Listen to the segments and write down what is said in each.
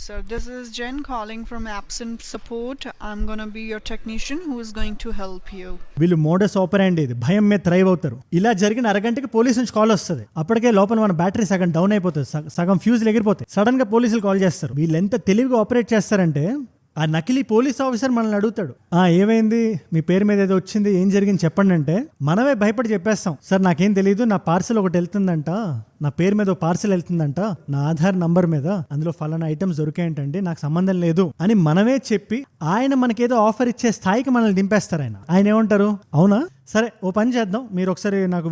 So this is Jen calling from Absent Support. I'm going to be your technician who is going to help you. వీళ్ళు modus ఆపరాండి ఇది భయం మీద thrive అవుతారు. ఇలా జరిగిన అరగంటకి police నుంచి కాల్ వస్తుంది. అప్పటికే లోపల మన బ్యాటరీ సగం డౌన్ అయిపోతుంది, సగం ఫ్యూజ్లు ఎగిరిపోతాయి. సడన్ గా పోలీసులు కాల్ చేస్తారు. వీళ్ళు ఎంత తెలివిగా ఆపరేట్ చేస్తారంటే ఆ నకిలీ పోలీస్ ఆఫీసర్ మనల్ని అడుగుతాడు, ఏమైంది, మీ పేరు మీద ఏదో వచ్చింది, ఏం జరిగింది చెప్పండి అంటే మనమే భయపడి చెప్పేస్తాం, సార్ నాకేం తెలియదు, నా పార్సల్ ఒకటి వెళ్తుందంట, నా పేరు మీద పార్సల్ వెళ్తుందంట, నా ఆధార్ నంబర్ మీద అందులో ఫలానా ఐటమ్స్ దొరికాయంటండి, నాకు సంబంధం లేదు అని మనమే చెప్పి ఆయన మనకేదో ఆఫర్ ఇచ్చే స్థాయికి మనల్ని దింపేస్తారు. ఆయన ఏమంటారు, అవునా సరే ఓ పని చేద్దాం, మీరు ఒకసారి నాకు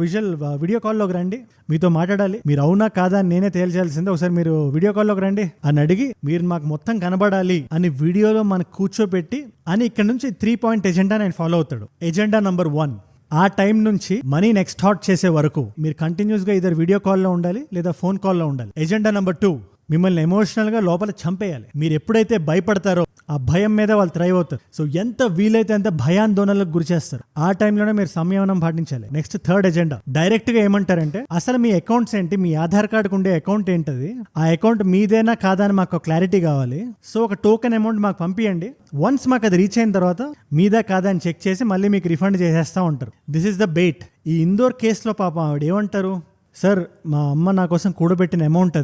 వీడియో కాల్లోకి రండి, మీతో మాట్లాడాలి, మీరు అవునా కాదా అని నేనే తేల్చాల్సిందే, ఒకసారి మీరు వీడియో కాల్లోకి రండి అని అడిగి మీరు మాకు మొత్తం కనబడాలి అని వీడియోలో మనకు కూర్చోబెట్టి అని ఇక్కడ నుంచి 3 పాయింట్ ఎజెండా నేను ఫాలో అవుతాడు. ఎజెండా నంబర్ 1, ఆ టైం నుంచి మనీ నెక్స్ట్ హాట్ చేసే వరకు మీరు కంటిన్యూస్ గా ఇద్దరు వీడియో కాల్లో ఉండాలి లేదా ఫోన్ కాల్లో ఉండాలి. ఎజెండా నంబర్ 2, మిమ్మల్ని ఎమోషనల్ గా లోపల చంపేయాలి. మీరు ఎప్పుడైతే భయపడతారో ఆ భయం మీద వాళ్ళు థ్రైవ్ అవుతారు. సో ఎంత వీలైతే అంత భయాందోళనలకు గురి చేస్తారు. ఆ టైంలోనే మీరు సంయమనం పాటించాలి. నెక్స్ట్ 3rd ఎజెండా, డైరెక్ట్ గా ఏమంటారంటే అసలు మీ అకౌంట్స్ ఏంటి, మీ ఆధార్ కార్డుకు ఉండే అకౌంట్ ఏంటది, ఆ అకౌంట్ మీదేనా కాదా అని మాకు క్లారిటీ కావాలి. సో ఒక టోకెన్ అమౌంట్ మాకు పంపియండి. వన్స్ మాకు అది రీచ్ అయిన తర్వాత మీదా కాదా అని చెక్ చేసి మళ్ళీ మీకు రిఫండ్ చేసేస్తా ఉంటారు. This is the bait. ఈ ఇందోర్ కేసులో పాపం ఆవిడ ఏమంటారు, సార్ మా అమ్మ నా కోసం కూడబెట్టిన అమౌంట్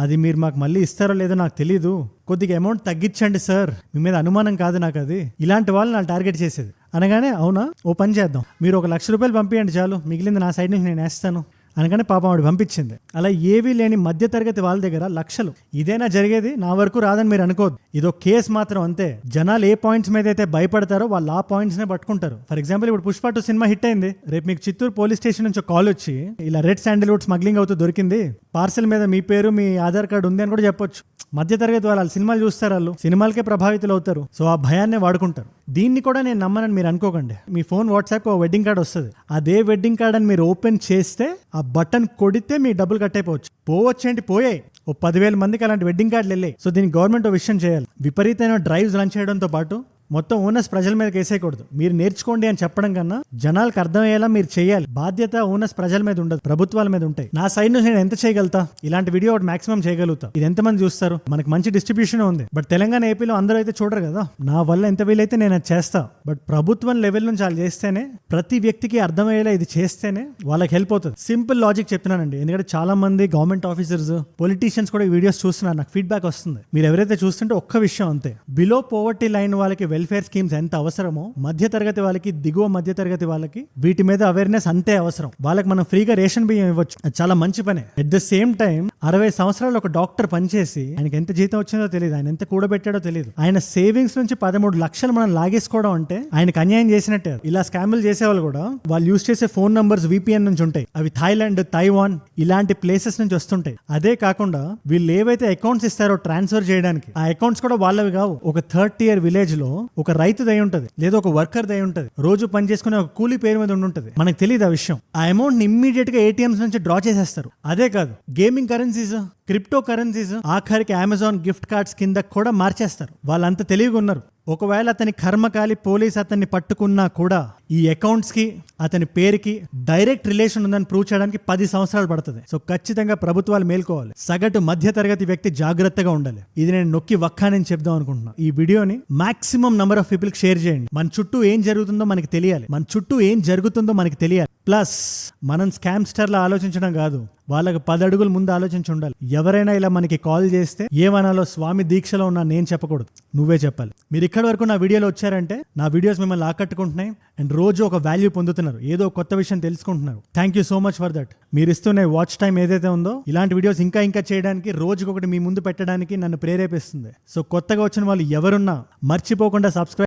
అది మీరు మాకు మళ్ళీ ఇస్తారో లేదో నాకు తెలీదు, కొద్దిగా అమౌంట్ తగ్గించండి సార్, మీ మీద అనుమానం కాదు నాకు అది, ఇలాంటి వాళ్ళు నా టార్గెట్ చేసేది అనగానే, అవునా ఓ పని చేద్దాం, మీరు 1 లక్ష రూపాయలు పంపించండి చాలు, మిగిలింది నా సైడ్ నుంచి నేను వేస్తాను అనగానే పాపం ఆవిడ పంపించింది. అలా ఏవీ లేని మధ్యతరగతి వాళ్ళ దగ్గర లక్షలు. ఇదేనా జరిగేది? నా వరకు రాదని మీరు అనుకోవద్దు, ఇదో కేసు మాత్రం అంతే. జనాలు ఏ పాయింట్స్ మీద అయితే భయపడతారో వాళ్ళు ఆ పాయింట్స్ నే పట్టుకుంటారు. ఫర్ ఎగ్జాంపుల్ ఇప్పుడు పుష్ప 2 సినిమా హిట్ అయింది, రేపు మీకు చిత్తూరు పోలీస్ స్టేషన్ నుంచి కాల్ వచ్చి ఇలా రెడ్ శాండిల్వుడ్ స్మగ్లింగ్ అవుతూ దొరికింది, పార్సల్ మీద మీ పేరు మీ ఆధార్ కార్డు ఉంది అని కూడా చెప్పొచ్చు. మధ్యతరగతి వాళ్ళు సినిమాలు చూస్తారు, వాళ్ళు సినిమాలకే ప్రభావితులు అవుతారు. సో ఆ భయాన్నే వాడుకుంటారు. దీన్ని కూడా నేను నమ్మనని మీరు అనుకోకండి. మీ ఫోన్ వాట్సాప్ ఒక వెడ్డింగ్ కార్డ్ వస్తుంది, అదే వెడ్డింగ్ కార్డ్ అని మీరు ఓపెన్ చేస్తే ఆ బటన్ కొడితే మీ డబ్బులు కట్టయిపోవచ్చు. పోవచ్చేంటి పోయాయి, ఓ 10,000 మందికి అలాంటి వెడ్డింగ్ కార్డులు వెళ్ళాయి. సో దీనికి గవర్నమెంట్ ఓ విషయం చేయాలి, విపరీతమైన డ్రైవ్స్ రన్ చేయడంతో పాటు మొత్తం ఓనర్స్ ప్రజల మీద కేసేయకూడదు. మీరు నేర్చుకోండి అని చెప్పడం కన్నా జనాలకు అర్థమయ్యేలా మీరు చేయాలి. బాధ్యత ఓనర్స్ ప్రజల మీద ఉండదు, ప్రభుత్వాల మీద ఉంటాయి. నా సైడ్ నుంచి నేను ఎంత చేయగలుగుతా, ఇలాంటి వీడియో ఒకటి మాక్సిమం చేయగలుగుతా. ఇది ఎంతమంది చూస్తారు, మనకి మంచి డిస్ట్రిబ్యూషన్ ఉంది. బట్ తెలంగాణ ఏపీలో అందరూ అయితే చూడరు కదా. నా వల్ల ఎంత వీలైతే నేను అది చేస్తా. బట్ ప్రభుత్వం లెవెల్ నుంచి వాళ్ళు చేస్తేనే, ప్రతి వ్యక్తికి అర్థమయ్యేలా ఇది చేస్తేనే వాళ్ళకి హెల్ప్ అవుతుంది. సింపుల్ లాజిక్ చెప్తున్నానండి, ఎందుకంటే చాలా మంది గవర్నమెంట్ ఆఫీసర్స్, పొలిటీషియన్స్ కూడా ఈ వీడియోస్ చూస్తున్నారు, నాకు ఫీడ్బ్యాక్ వస్తుంది. మీరు ఎవరైతే చూస్తుంటే ఒక్క విషయం అంతే, బిలో పోవర్టీ లైన్ వాళ్ళకి వెల్ఫేర్ స్కీమ్స్ ఎంత అవసరమో మధ్య తరగతి వాళ్ళకి, దిగువ మధ్య తరగతి వాళ్ళకి వీటి మీద అవేర్నెస్ అంతే అవసరం. వాళ్ళకి మనం ఫ్రీగా రేషన్ బియ్యం ఇవ్వచ్చు, చాలా మంచి పనే. అట్ ద సేమ్ టైం 60 సంవత్సరాలు ఒక డాక్టర్ పనిచేసి ఆయనకి ఎంత జీతం వచ్చిందో తెలియదు, ఆయన ఎంత కూడబెట్టాడో తెలియదు, ఆయన సేవింగ్స్ నుంచి 13 లక్షలు మనం లాగేసుకోవడం అంటే ఆయనకు అన్యాయం చేసినట్టే. ఇలా స్కామ్లు చేసేవాళ్ళు కూడా వాళ్ళు యూజ్ చేసే ఫోన్ నంబర్స్ VPN నుంచి ఉంటాయి, అవి థాయిలాండ్, తైవాన్ ఇలాంటి ప్లేసెస్ నుంచి వస్తుంటాయి. అదే కాకుండా వీళ్ళు ఏవైతే అకౌంట్స్ ఇస్తారో ట్రాన్స్ఫర్ చేయడానికి, ఆ అకౌంట్స్ కూడా వాళ్ళవి కావు. ఒక 3rd tier విలేజ్ లో ఒక రైతు దయ ఉంటది, లేదా ఒక వర్కర్ దయ ఉంటది, రోజు పని చేసుకునే ఒక కూలీ పేరు మీద ఉంటది. మనకు తెలియదు ఆ విషయం. ఆ అమౌంట్ ని ఇమ్మీడియట్ గా ATMs నుంచి డ్రా చేసేస్తారు. అదే కాదు, గేమింగ్ కరెన్సీస్, క్రిప్టో కరెన్సీస్, ఆఖరికి అమెజాన్ గిఫ్ట్ కార్డ్స్ కింద కూడా మార్చేస్తారు. వాళ్ళంతా తెలివిగా ఉన్నారు. ఒకవేళ అతని కర్మకాలి పోలీస్ అతన్ని పట్టుకున్నా కూడా ఈ అకౌంట్స్ కి, అతని పేరుకి డైరెక్ట్ రిలేషన్ ఉందని ప్రూవ్ చేయడానికి 10 సంవత్సరాలు పడుతుంది. సో ఖచ్చితంగా ప్రభుత్వాలు మేల్కోవాలి. సగటు మధ్య తరగతి వ్యక్తి జాగ్రత్తగా ఉండాలి. ఇది నేను నొక్కి వక్కానని చెప్దాం అనుకుంటున్నాను. ఈ వీడియోని maximum number of people share చేయండి. మన చుట్టూ ఏం జరుగుతుందో మనకి తెలియాలి, మన చుట్టూ ఏం జరుగుతుందో మనకి తెలియాలి. ప్లస్ మనం స్కామ్స్టర్లా ఆలోచించడం కాదు, వాళ్ళకి 10 అడుగుల ముందు ఆలోచించి ఉండాలి. ఎవరైనా ఇలా మనకి కాల్ చేస్తే ఏమనాలో స్వామి దీక్షలో ఉన్నా నేను చెప్పకూడదు, నువ్వే చెప్పాలి. మీరు ఇక్కడి వరకు నా వీడియోలో వచ్చారంటే నా వీడియోస్ మిమ్మల్ని ఆకట్టుకుంటున్నాయి అండ్ రోజు ఒక వాల్యూ పొందుతున్నారు, ఏదో కొత్త విషయం తెలుసుకుంటున్నారు. Thank you so much for that. మీరు ఇస్తున్న వాచ్ టైం ఏదైతే ఉందో ఇలాంటి వీడియోస్ ఇంకా చేయడానికి, రోజుకొకటి మీ ముందు పెట్టడానికి నన్ను ప్రేరేపిస్తుంది. సో కొత్తగా వచ్చిన వాళ్ళు ఎవరున్నా మర్చిపోకుండా సబ్స్క్రైబ్